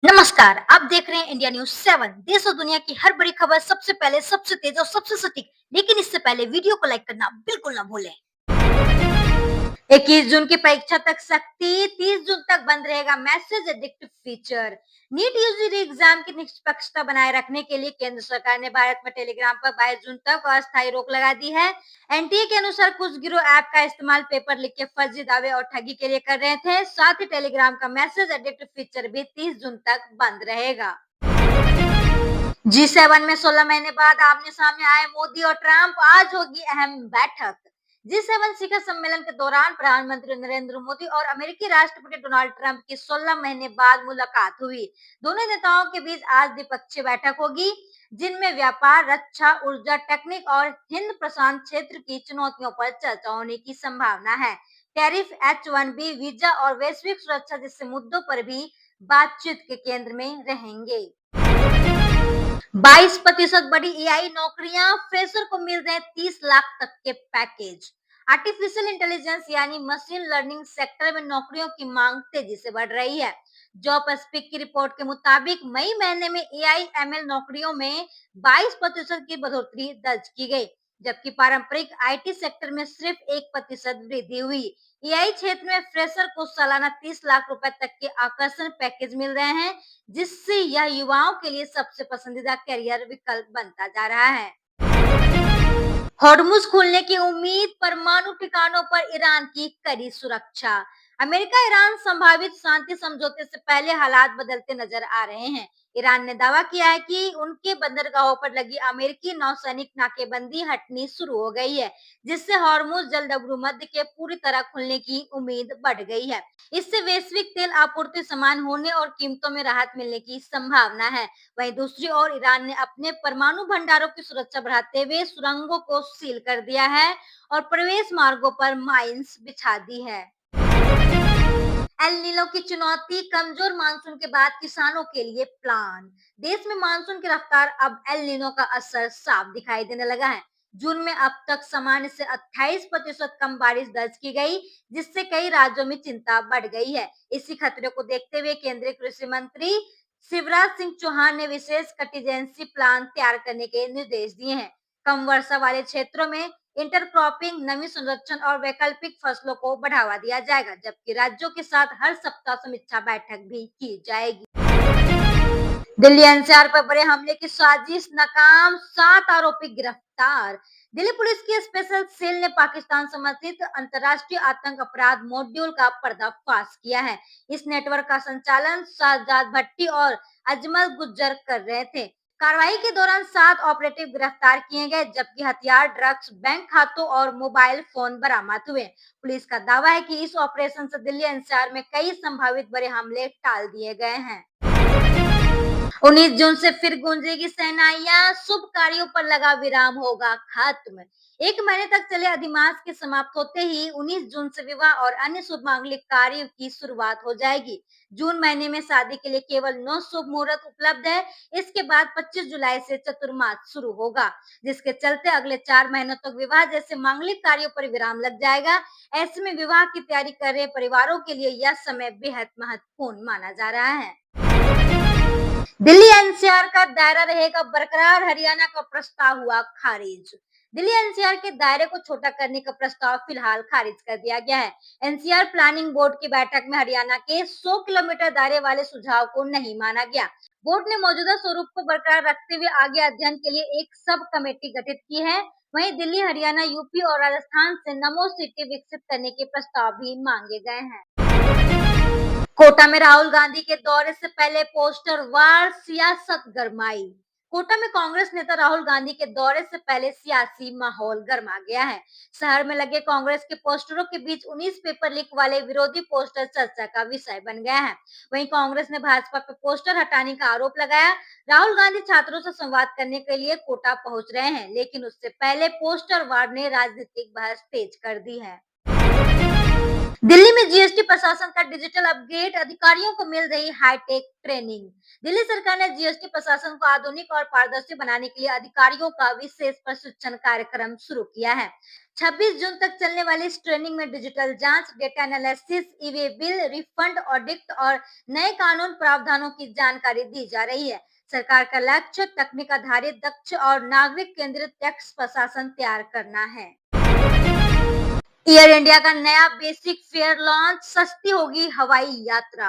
नमस्कार, आप देख रहे हैं इंडिया न्यूज़ 7। देश और दुनिया की हर बड़ी खबर सबसे पहले, सबसे तेज और सबसे सटीक। लेकिन इससे पहले वीडियो को लाइक करना बिल्कुल ना भूलें। 21 जून की परीक्षा तक सख्ती, 30 जून तक बंद रहेगा message addictive feature. NEET UG exam की निष्पक्षता बनाए रखने के लिए केंद्र सरकार ने भारत में टेलीग्राम पर 22 जून तक अस्थायी रोक लगा दी है। एनटीए के अनुसार कुछ गिरोह ऐप का इस्तेमाल पेपर लीक के फर्जी दावे और ठगी के लिए कर रहे थे। साथ ही टेलीग्राम का मैसेज एडिक्टिव फीचर भी 30 जून तक बंद रहेगा। G7 में 16 महीने बाद आमने सामने आए मोदी और ट्रंप, आज होगी अहम बैठक। G7 शिखर सम्मेलन के दौरान प्रधानमंत्री नरेंद्र मोदी और अमेरिकी राष्ट्रपति डोनाल्ड ट्रंप की 16 महीने बाद मुलाकात हुई। दोनों नेताओं के बीच आज द्विपक्षीय बैठक होगी, जिनमें व्यापार, रक्षा, ऊर्जा, टेक्निक और हिंद प्रशांत क्षेत्र की चुनौतियों पर चर्चा होने की संभावना है। टैरिफ, H1B वीजा और वैश्विक सुरक्षा जैसे मुद्दों पर भी बातचीत के केंद्र में रहेंगे। 22% बढ़ी एआई नौकरियां, फ्रेशर को मिल रहे 30 लाख तक के पैकेज। आर्टिफिशियल इंटेलिजेंस यानी मशीन लर्निंग सेक्टर में नौकरियों की मांग तेजी से बढ़ रही है। जॉब स्पीक की रिपोर्ट के मुताबिक मई महीने में एआई एमएल नौकरियों में 22% की बढ़ोतरी दर्ज की गई, जबकि पारंपरिक आईटी सेक्टर में सिर्फ 1% वृद्धि हुई। एआई क्षेत्र में फ्रेशर को सालाना 30 लाख रुपए तक के आकर्षण पैकेज मिल रहे हैं, जिससे यह युवाओं के लिए सबसे पसंदीदा करियर विकल्प बनता जा रहा है। हॉर्मुज खुलने की उम्मीद, परमाणु ठिकानों पर ईरान की कड़ी सुरक्षा। अमेरिका ईरान संभावित शांति समझौते से पहले हालात बदलते नजर आ रहे हैं। ईरान ने दावा किया है कि उनके बंदरगाहों पर लगी अमेरिकी नौसैनिक नाकेबंदी हटनी शुरू हो गई है, जिससे हॉर्मुज जलदभ्रमध्य के पूरी तरह खुलने की उम्मीद बढ़ गई है। इससे वैश्विक तेल आपूर्ति समान होने और कीमतों में राहत मिलने की संभावना है। वहीं दूसरी ओर ईरान ने अपने परमाणु भंडारों की सुरक्षा बढ़ाते हुए सुरंगों को सील कर दिया है और प्रवेश मार्गों पर माइंस बिछा दी है। एल नीनो की चुनौती, कमजोर मानसून के बाद किसानों के लिए प्लान। देश में मानसून की रफ्तार, अब एल नीनो का असर साफ दिखाई देने लगा है। जून में अब तक सामान्य से 28% कम बारिश दर्ज की गई, जिससे कई राज्यों में चिंता बढ़ गई है। इसी खतरे को देखते हुए केंद्रीय कृषि मंत्री शिवराज सिंह चौहान ने विशेष कंटीजेंसी प्लान तैयार करने के निर्देश दिए हैं। कम वर्षा वाले क्षेत्रों में इंटरक्रॉपिंग, नमी संरक्षण और वैकल्पिक फसलों को बढ़ावा दिया जाएगा, जबकि राज्यों के साथ हर सप्ताह समीक्षा बैठक भी की जाएगी। दिल्ली एनसीआर पर बड़े हमले की साजिश नाकाम, 7 आरोपी गिरफ्तार। दिल्ली पुलिस की स्पेशल सेल ने पाकिस्तान समर्थित अंतर्राष्ट्रीय आतंक अपराध मॉड्यूल का पर्दाफाश किया है। इस नेटवर्क का संचालन शाहजाद भट्टी और अजमल गुज्जर कर रहे थे। कार्रवाई के दौरान 7 ऑपरेटिव गिरफ्तार किए गए, जबकि हथियार, ड्रग्स, बैंक खातों और मोबाइल फोन बरामद हुए। पुलिस का दावा है कि इस ऑपरेशन से दिल्ली एनसीआर में कई संभावित बड़े हमले टाल दिए गए हैं। 19 जून से फिर गूंजेगी शहनाइयां, शुभ कार्यों पर लगा विराम होगा खत्म। एक महीने तक चले अधिमास के समाप्त होते ही 19 जून से विवाह और अन्य शुभ मांगलिक कार्यों की शुरुआत हो जाएगी। जून महीने में शादी के लिए केवल 9 शुभ मुहूर्त उपलब्ध है। इसके बाद 25 जुलाई से चतुर्मास शुरू होगा, जिसके चलते अगले 4 महीनों तक विवाह जैसे मांगलिक कार्यों पर विराम लग जाएगा। ऐसे में विवाह की तैयारी कर रहे परिवारों के लिए यह समय बेहद महत्वपूर्ण माना जा रहा है। दिल्ली एनसीआर का दायरा रहेगा बरकरार, हरियाणा का प्रस्ताव हुआ खारिज। दिल्ली एनसीआर के दायरे को छोटा करने का प्रस्ताव फिलहाल खारिज कर दिया गया है। एनसीआर प्लानिंग बोर्ड की बैठक में हरियाणा के 100 किलोमीटर दायरे वाले सुझाव को नहीं माना गया। बोर्ड ने मौजूदा स्वरूप को बरकरार रखते हुए आगे अध्ययन के लिए एक सब कमेटी गठित की है। वहीं दिल्ली, हरियाणा, यूपी और राजस्थान से नमो सिटी विकसित करने के प्रस्ताव भी मांगे गए हैं। कोटा में राहुल गांधी के दौरे से पहले पोस्टर वार, सियासत गरमाई। कोटा में कांग्रेस नेता राहुल गांधी के दौरे से पहले सियासी माहौल गर्मा गया है। शहर में लगे कांग्रेस के पोस्टरों के बीच 19 पेपर लीक वाले विरोधी पोस्टर चर्चा का विषय बन गया है। वहीं कांग्रेस ने भाजपा पर पोस्टर हटाने का आरोप लगाया। राहुल गांधी छात्रों से संवाद करने के लिए कोटा पहुंच रहे हैं, लेकिन उससे पहले पोस्टर वार ने राजनीतिक बहस तेज कर दी है। दिल्ली में जीएसटी प्रशासन का डिजिटल अपग्रेड, अधिकारियों को मिल रही हाईटेक ट्रेनिंग। दिल्ली सरकार ने जीएसटी प्रशासन को आधुनिक और पारदर्शी बनाने के लिए अधिकारियों का विशेष प्रशिक्षण कार्यक्रम शुरू किया है। 26 जून तक चलने वाली इस ट्रेनिंग में डिजिटल जांच, डेटा एनालिसिस, ई वे बिल, रिफंड, ऑडिट और नए कानून प्रावधानों की जानकारी दी जा रही है। सरकार का लक्ष्य तकनीक आधारित, दक्ष और नागरिक केंद्रित टैक्स प्रशासन तैयार करना है। एयर इंडिया का नया बेसिक फेयर लॉन्च, सस्ती होगी हवाई यात्रा।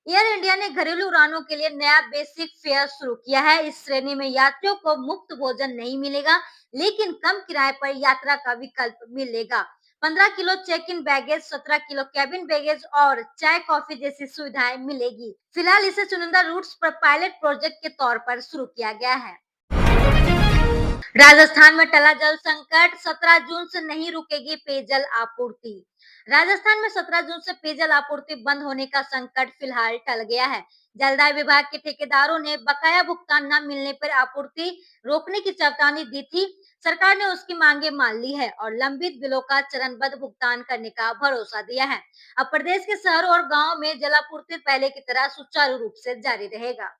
एयर इंडिया ने घरेलू उड़ानों के लिए नया बेसिक फेयर शुरू किया है। इस श्रेणी में यात्रियों को मुफ्त भोजन नहीं मिलेगा, लेकिन कम किराए पर यात्रा का विकल्प मिलेगा। 15 kilo check in baggage, 17 kilo cabin baggage और चाय कॉफी जैसी सुविधाएं मिलेगी। फिलहाल इसे चुनिंदा रूट्स पर पायलट प्रोजेक्ट के तौर पर शुरू किया गया है। राजस्थान में टला जल संकट, 17 जून से नहीं रुकेगी पेयजल आपूर्ति। राजस्थान में 17 जून से पेयजल आपूर्ति बंद होने का संकट फिलहाल टल गया है। जलदाय विभाग के ठेकेदारों ने बकाया भुगतान न मिलने पर आपूर्ति रोकने की चेतावनी दी थी। सरकार ने उसकी मांगे मान ली है और लंबित बिलों का चरणबद्ध भुगतान करने का भरोसा दिया है। अब प्रदेश के शहरों और गाँव में जलापूर्ति पहले की तरह सुचारू रूप से जारी रहेगा।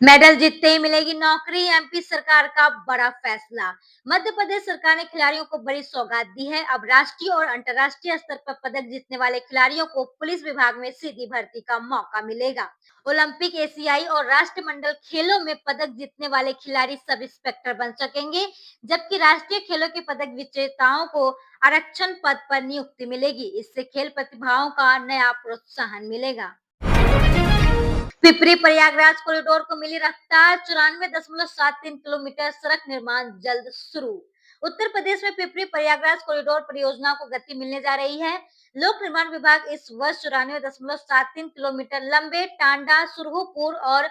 मेडल जीतते ही मिलेगी नौकरी, एमपी सरकार का बड़ा फैसला। मध्य प्रदेश सरकार ने खिलाड़ियों को बड़ी सौगात दी है। अब राष्ट्रीय और अंतर्राष्ट्रीय स्तर पर पदक जीतने वाले खिलाड़ियों को पुलिस विभाग में सीधी भर्ती का मौका मिलेगा। ओलंपिक, एशियाई और राष्ट्रमंडल खेलों में पदक जीतने वाले खिलाड़ी सब इंस्पेक्टर बन सकेंगे, जबकि राष्ट्रीय खेलों के पदक विजेताओं को आरक्षण पद पर नियुक्ति मिलेगी। इससे खेल प्रतिभाओं का नया प्रोत्साहन मिलेगा। पिपरी प्रयागराज कॉरिडोर को मिली रफ्तार, 94.73 किलोमीटर सड़क निर्माण जल्द शुरू। उत्तर प्रदेश में पिपरी प्रयागराज कॉरिडोर परियोजना को गति मिलने जा रही है। लोक निर्माण विभाग इस वर्ष 94.73 किलोमीटर लंबे टांडा, सुरहुपुर और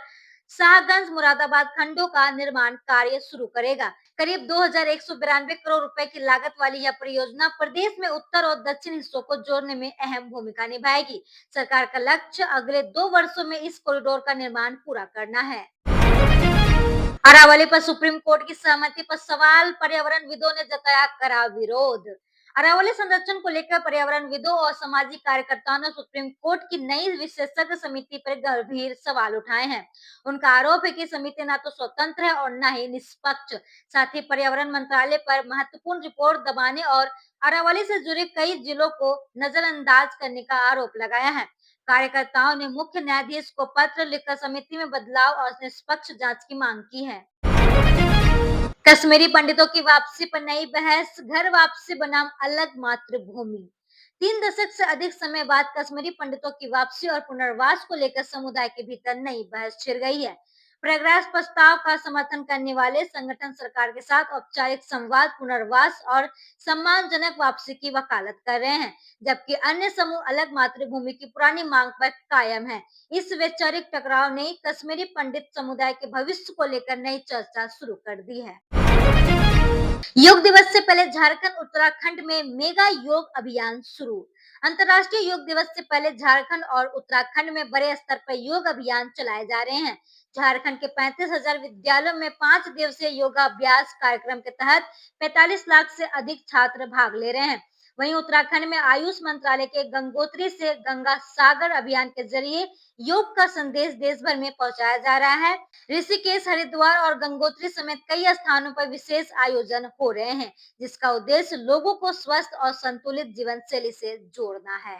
शाहगंज मुरादाबाद खंडों का निर्माण कार्य शुरू करेगा। करीब 2192 करोड़ रुपए की लागत वाली यह परियोजना प्रदेश में उत्तर और दक्षिण हिस्सों को जोड़ने में अहम भूमिका निभाएगी। सरकार का लक्ष्य अगले 2 वर्षों में इस कॉरिडोर का निर्माण पूरा करना है। अरावली पर सुप्रीम कोर्ट की सहमति पर सवाल, पर्यावरणविदों ने जताया कड़ा विरोध। अरावली संरक्षण को लेकर पर्यावरणविदों और सामाजिक कार्यकर्ताओं ने सुप्रीम कोर्ट की नई विशेषज्ञ समिति पर गंभीर सवाल उठाए हैं। उनका आरोप है कि समिति न तो स्वतंत्र है और न ही निष्पक्ष। साथ ही पर्यावरण मंत्रालय पर महत्वपूर्ण रिपोर्ट दबाने और अरावली से जुड़े कई जिलों को नजरअंदाज करने का आरोप लगाया है। कार्यकर्ताओं ने मुख्य न्यायाधीश को पत्र लिखकर समिति में बदलाव और निष्पक्ष जांच की मांग की है। कश्मीरी पंडितों की वापसी पर नई बहस, घर वापसी बनाम अलग मातृभूमि। 3 दशक से अधिक समय बाद कश्मीरी पंडितों की वापसी और पुनर्वास को लेकर समुदाय के भीतर नई बहस छिड़ गई है। प्रयागराज प्रस्ताव का समर्थन करने वाले संगठन सरकार के साथ औपचारिक संवाद, पुनर्वास और सम्मानजनक वापसी की वकालत कर रहे हैं, जबकि अन्य समूह अलग मातृभूमि की पुरानी मांग पर कायम है। इस वैचारिक टकराव ने कश्मीरी पंडित समुदाय के भविष्य को लेकर नई चर्चा शुरू कर दी है। योग दिवस से पहले झारखंड, उत्तराखंड में मेगा योग अभियान शुरू। अंतर्राष्ट्रीय योग दिवस से पहले झारखंड और उत्तराखंड में बड़े स्तर पर योग अभियान चलाए जा रहे हैं। झारखंड के 35,000 विद्यालयों में 5 दिवसीय योगाभ्यास कार्यक्रम के तहत 45 लाख से अधिक छात्र भाग ले रहे हैं। वहीं उत्तराखंड में आयुष मंत्रालय के गंगोत्री से गंगा सागर अभियान के जरिए योग का संदेश देश भर में पहुंचाया जा रहा है। ऋषिकेश, हरिद्वार और गंगोत्री समेत कई स्थानों पर विशेष आयोजन हो रहे हैं, जिसका उद्देश्य लोगों को स्वस्थ और संतुलित जीवन शैली से जोड़ना है।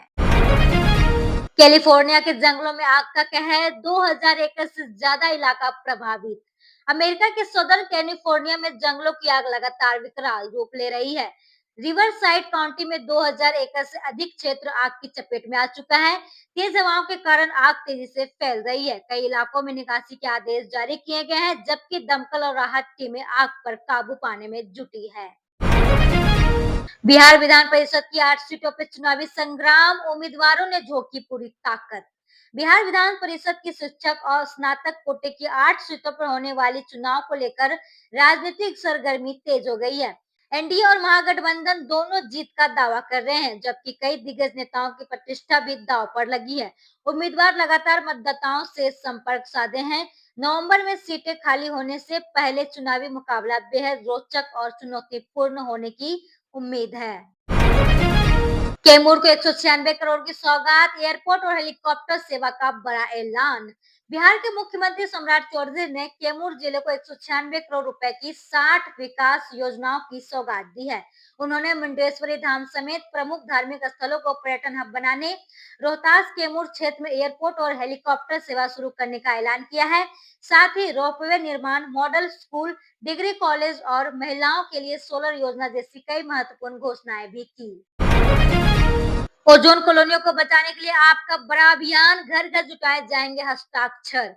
कैलिफोर्निया के जंगलों में आग का कहर, 2000 एकड़ से ज्यादा इलाका प्रभावित। अमेरिका के सदर्न कैलिफोर्निया में जंगलों की आग लगातार विकराल रूप ले रही है। रिवरसाइड काउंटी में 2000 एकड़ से अधिक क्षेत्र आग की चपेट में आ चुका है। तेज हवाओं के कारण आग तेजी से फैल रही है। कई इलाकों में निकासी के आदेश जारी किए गए हैं, जबकि दमकल और राहत टीमें आग पर काबू पाने में जुटी है। बिहार विधान परिषद की 8 सीटों पर चुनावी संग्राम, उम्मीदवारों ने झोंकी पूरी ताकत। बिहार विधान परिषद की शिक्षक और स्नातक कोटे की 8 सीटों पर होने वाली चुनाव को लेकर राजनीतिक सरगर्मी तेज हो गई है। एनडीए और महागठबंधन दोनों जीत का दावा कर रहे हैं, जबकि कई दिग्गज नेताओं की प्रतिष्ठा भी दांव पर लगी है। उम्मीदवार लगातार मतदाताओं से संपर्क साधे हैं। नवंबर में सीटें खाली होने से पहले चुनावी मुकाबला बेहद रोचक और चुनौतीपूर्ण होने की उम्मीद है। कैमूर को 196 करोड़ की सौगात, एयरपोर्ट और हेलीकॉप्टर सेवा का बड़ा ऐलान। बिहार के मुख्यमंत्री सम्राट चौधरी ने कैमूर जिले को 196 करोड़ रुपए की 60 विकास योजनाओं की सौगात दी है। उन्होंने मुंडेश्वरी धाम समेत प्रमुख धार्मिक स्थलों को पर्यटन हब बनाने, रोहतास कैमूर क्षेत्र में एयरपोर्ट और हेलीकॉप्टर सेवा शुरू करने का ऐलान किया है। साथ ही रोपवे निर्माण, मॉडल स्कूल, डिग्री कॉलेज और महिलाओं के लिए सोलर योजना जैसी कई महत्वपूर्ण घोषणाएं भी की। ओजोन कॉलोनियों को बचाने के लिए आपका बड़ा अभियान, घर घर जुटाए जाएंगे हस्ताक्षर।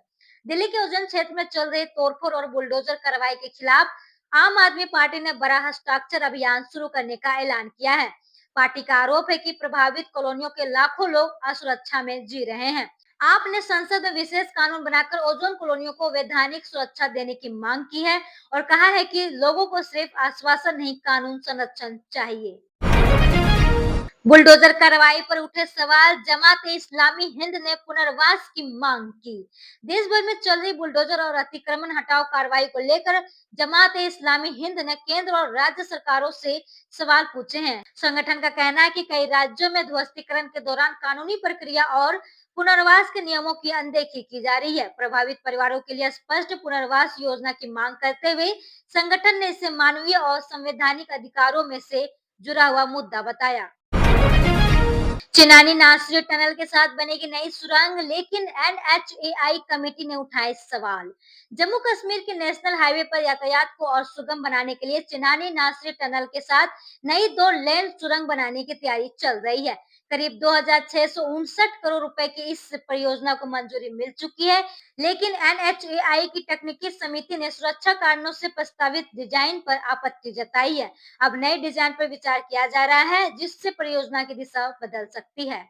दिल्ली के ओजोन क्षेत्र में चल रही तोड़फोड़ और बुलडोजर कार्रवाई के खिलाफ आम आदमी पार्टी ने बड़ा हस्ताक्षर अभियान शुरू करने का ऐलान किया है। पार्टी का आरोप है कि प्रभावित कॉलोनियों के लाखों लोग असुरक्षा में जी रहे हैं। आपने संसद में विशेष कानून बनाकर ओजोन कॉलोनियों को वैधानिक सुरक्षा देने की मांग की है और कहा है कि लोगों को सिर्फ आश्वासन नहीं, कानून संरक्षण चाहिए। बुलडोजर कार्रवाई पर उठे सवाल, जमात-ए-इस्लामी हिंद ने पुनर्वास की मांग की। देश भर में चल रही बुलडोजर और अतिक्रमण हटाओ कार्रवाई को लेकर जमात-ए-इस्लामी हिंद ने केंद्र और राज्य सरकारों से सवाल पूछे हैं। संगठन का कहना है कि कई राज्यों में ध्वस्तीकरण के दौरान कानूनी प्रक्रिया और पुनर्वास के नियमों की अनदेखी की जा रही है। प्रभावित परिवारों के लिए स्पष्ट पुनर्वास योजना की मांग करते हुए संगठन ने इसे मानवीय और संवैधानिक अधिकारों में से जुड़ा हुआ मुद्दा बताया। चिनानी नासरी टनल के साथ बनेगी नई सुरंग, लेकिन एनएचएआई कमेटी ने उठाए सवाल। जम्मू कश्मीर के नेशनल हाईवे पर यातायात को और सुगम बनाने के लिए चिनानी नासरी टनल के साथ नई 2 लेन सुरंग बनाने की तैयारी चल रही है। करीब 2659 करोड़ रुपए की इस परियोजना को मंजूरी मिल चुकी है, लेकिन एनएचएआई की तकनीकी समिति ने सुरक्षा कारणों से प्रस्तावित डिजाइन पर आपत्ति जताई है। अब नए डिजाइन पर विचार किया जा रहा है, जिससे परियोजना की दिशा बदल सकती है।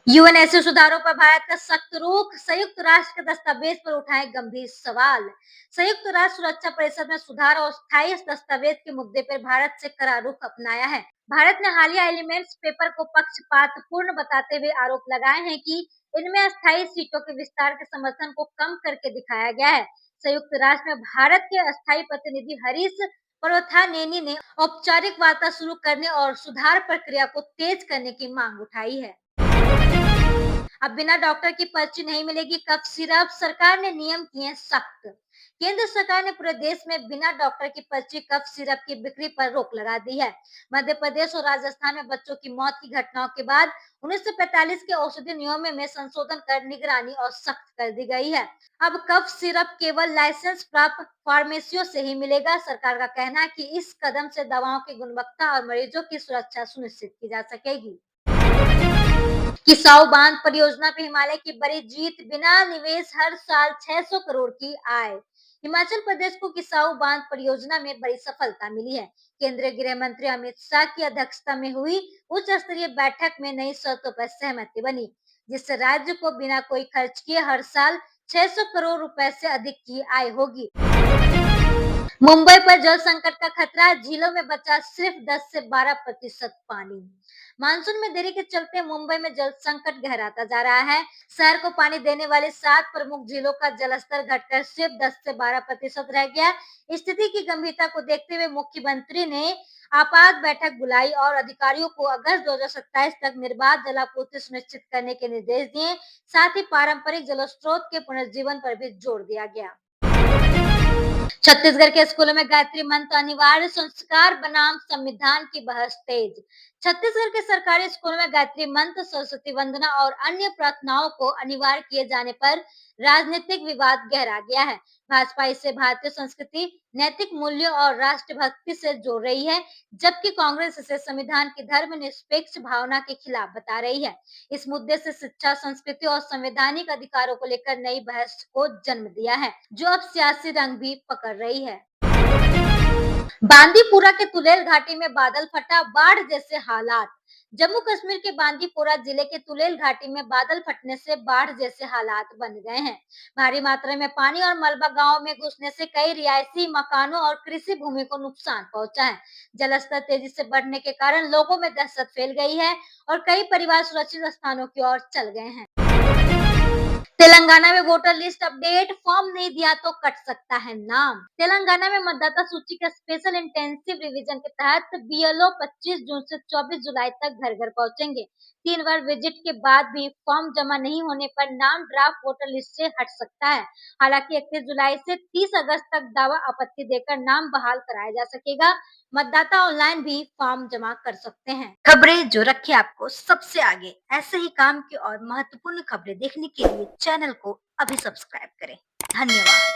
यूएनएससी सुधारों पर भारत का सख्त रुख, संयुक्त राष्ट्र के दस्तावेज पर उठाए गंभीर सवाल। संयुक्त राष्ट्र सुरक्षा परिषद में सुधार और स्थायी दस्तावेज के मुद्दे पर भारत से कड़ा रुख अपनाया है। भारत ने हालिया एलिमेंट्स पेपर को पक्षपातपूर्ण बताते हुए आरोप लगाए हैं कि इनमें अस्थायी सीटों के विस्तार के समर्थन को कम करके दिखाया गया है। संयुक्त राष्ट्र में भारत के अस्थायी प्रतिनिधि हरीश पर्वथानेनी ने औपचारिक वार्ता शुरू करने और सुधार प्रक्रिया को तेज करने की मांग उठाई है। अब बिना डॉक्टर की पर्ची नहीं मिलेगी कफ सिरप, सरकार ने नियम किए सख्त। केंद्र सरकार ने पूरे देश में बिना डॉक्टर की पर्ची कफ सिरप की बिक्री पर रोक लगा दी है। मध्य प्रदेश और राजस्थान में बच्चों की मौत की घटनाओं के बाद 1945 के औषधि नियमों में संशोधन कर निगरानी और सख्त कर दी गई है। अब कफ सिरप केवल लाइसेंस प्राप्त फार्मेसियों से ही मिलेगा। सरकार का कहना है कि इस कदम से दवाओं की गुणवत्ता और मरीजों की सुरक्षा सुनिश्चित की जा सकेगी। किसाऊ बांध परियोजना पे हिमालय की बड़ी जीत, बिना निवेश हर साल 600 करोड़ की आय। हिमाचल प्रदेश को किसाऊ बांध परियोजना में बड़ी सफलता मिली है। केंद्रीय गृह मंत्री अमित शाह की अध्यक्षता में हुई उच्च स्तरीय बैठक में नई शर्तों पर सहमति बनी, जिससे राज्य को बिना कोई खर्च किए हर साल 600 करोड़ रुपए से अधिक की आय होगी। मुंबई पर जल संकट का खतरा, झीलों में बचा सिर्फ 10 से 12% पानी। मानसून में देरी के चलते मुंबई में जल संकट गहराता जा रहा है। शहर को पानी देने वाले 7 प्रमुख झीलों का जलस्तर घटकर सिर्फ 10 से 12% रह गया। स्थिति की गंभीरता को देखते हुए मुख्यमंत्री ने आपात बैठक बुलाई और अधिकारियों को अगस्त 2027 तक निर्बाध जलापूर्ति सुनिश्चित करने के निर्देश दिए। साथ ही पारंपरिक जल स्रोत के पुनर्जीवन पर भी जोर दिया गया। छत्तीसगढ़ के स्कूलों में गायत्री मंत्र अनिवार्य, संस्कार बनाम संविधान की बहस तेज। छत्तीसगढ़ के सरकारी स्कूलों में गायत्री मंत्र, सरस्वती वंदना और अन्य प्रार्थनाओं को अनिवार्य किए जाने पर राजनीतिक विवाद गहरा गया है। भाजपा इसे भारतीय संस्कृति, नैतिक मूल्यों और राष्ट्रभक्ति से जोड़ रही है, जबकि कांग्रेस इसे संविधान की धर्मनिरपेक्ष भावना के खिलाफ बता रही है। इस मुद्दे से शिक्षा, संस्कृति और संवैधानिक अधिकारों को लेकर नई बहस को जन्म दिया है, जो अब सियासी रंग भी पकड़ रही है। बांदीपुरा के तुलेल घाटी में बादल फटा, बाढ़ जैसे हालात। जम्मू कश्मीर के बांदीपुरा जिले के तुलेल घाटी में बादल फटने से बाढ़ जैसे हालात बन गए हैं। भारी मात्रा में पानी और मलबा गांव में घुसने से कई रिहायशी मकानों और कृषि भूमि को नुकसान पहुंचा है। जलस्तर तेजी से बढ़ने के कारण लोगों में दहशत फैल गई है और कई परिवार सुरक्षित स्थानों की ओर चल गए हैं। तेलंगाना में वोटर लिस्ट अपडेट, फॉर्म नहीं दिया तो कट सकता है नाम। तेलंगाना में मतदाता सूची का स्पेशल इंटेंसिव रिवीजन के तहत बीएलओ 25 जून से 24 जुलाई तक घर घर पहुंचेंगे। 3 बार विजिट के बाद भी फॉर्म जमा नहीं होने पर नाम ड्राफ्ट वोटर लिस्ट से हट सकता है। हालांकि 31 जुलाई से 30 अगस्त तक दावा आपत्ति देकर नाम बहाल कराया जा सकेगा। मतदाता ऑनलाइन भी फॉर्म जमा कर सकते हैं। खबरें जो रखे आपको सबसे आगे, ऐसे ही काम की और महत्वपूर्ण खबरें देखने के लिए चैनल को अभी सब्सक्राइब करें। धन्यवाद।